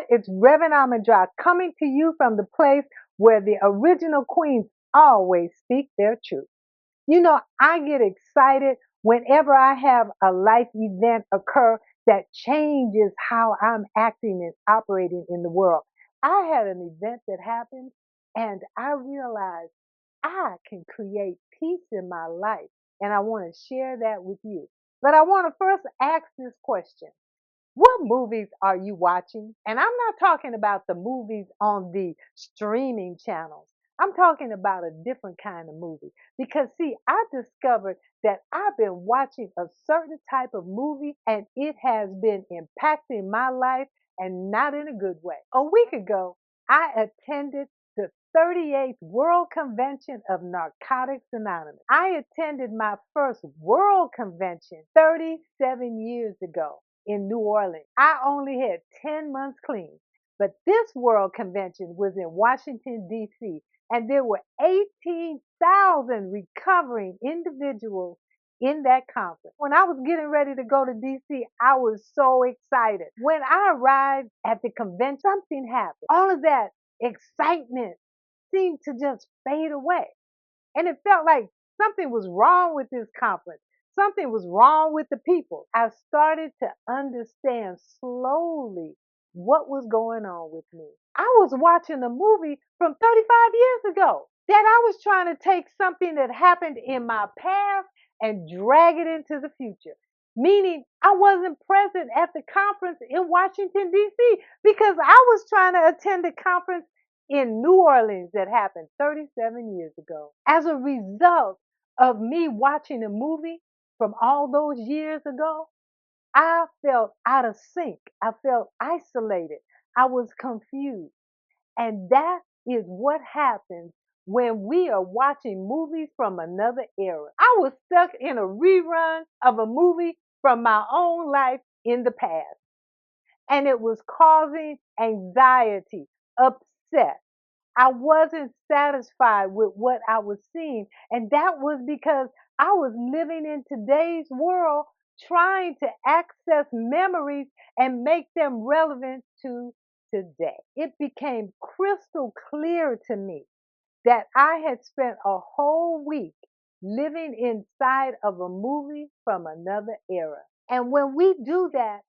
what? It's Reverend Ahmondra coming to you from the place where the original queens always speak their truth. You know, I get excited whenever I have a life event occur that changes how I'm acting and operating in the world. I had an event that happened and I realized I can create peace in my life. And I want to share that with you. But I want to first ask this question. What movies are you watching? And I'm not talking about the movies on the streaming channels. I'm talking about a different kind of movie. Because, see, I discovered that I've been watching a certain type of movie and it has been impacting my life and not in a good way. A week ago, I attended the 38th World Convention of Narcotics Anonymous. I attended my first World Convention 37 years ago in New Orleans. I only had 10 months clean. But this World Convention was in Washington, D.C., and there were 18,000 recovering individuals in that conference. When I was getting ready to go to D.C., I was so excited. When I arrived at the convention, something happened. All of that excitement seemed to just fade away. And it felt like something was wrong with this conference. Something was wrong with the people. I started to understand slowly what was going on with me. I was watching a movie from 35 years ago that I was trying to take something that happened in my past and drag it into the future. Meaning I wasn't present at the conference in Washington, D.C. because I was trying to attend a conference in New Orleans that happened 37 years ago. As a result of me watching a movie from all those years ago, I felt out of sync. I felt isolated. I was confused. And that is what happens when we are watching movies from another era. I was stuck in a rerun of a movie from my own life in the past. And it was causing anxiety, upset. I wasn't satisfied with what I was seeing. And that was because I was living in today's world trying to access memories and make them relevant to today. It became crystal clear to me that I had spent a whole week living inside of a movie from another era. And when we do that,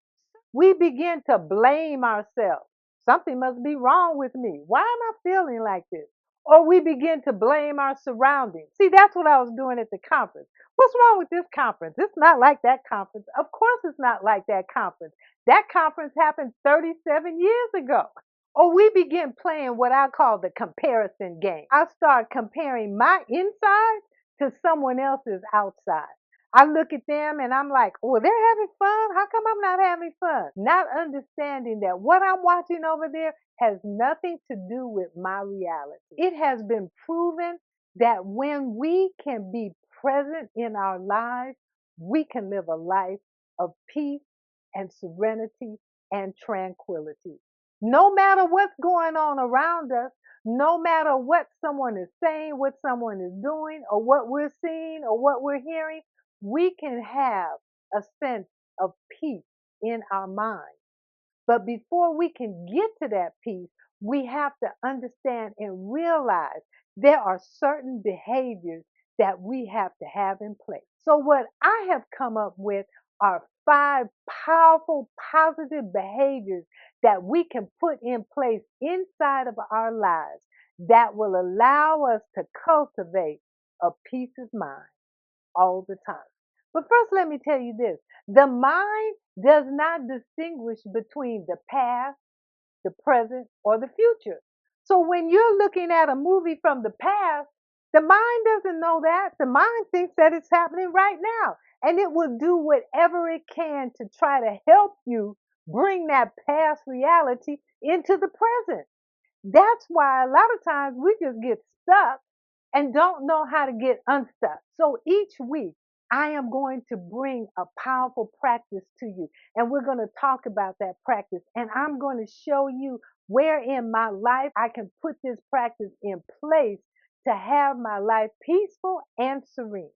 we begin to blame ourselves. Something must be wrong with me. Why am I feeling like this? Or we begin to blame our surroundings. See, that's what I was doing at the conference. What's wrong with this conference? It's not like that conference. Of course, it's not like that conference. That conference happened 37 years ago. Or we begin playing what I call the comparison game. I start comparing my inside to someone else's outside. I look at them and I'm like, oh, they're having fun. How come I'm not having fun? Not understanding that what I'm watching over there has nothing to do with my reality. It has been proven that when we can be present in our lives, we can live a life of peace and serenity and tranquility. No matter what's going on around us, no matter what someone is saying, what someone is doing, or what we're seeing, or what we're hearing, we can have a sense of peace in our mind. But before we can get to that peace, we have to understand and realize there are certain behaviors that we have to have in place. So, what I have come up with are 5 powerful positive behaviors that we can put in place inside of our lives that will allow us to cultivate a peace of mind all the time. But first, let me tell you this. The mind does not distinguish between the past, the present, or the future. So when you're looking at a movie from the past, the mind doesn't know that. The mind thinks that it's happening right now. And it will do whatever it can to try to help you bring that past reality into the present. That's why a lot of times we just get stuck and don't know how to get unstuck. So each week, I am going to bring a powerful practice to you. And we're going to talk about that practice. And I'm going to show you where in my life I can put this practice in place to have my life peaceful and serene.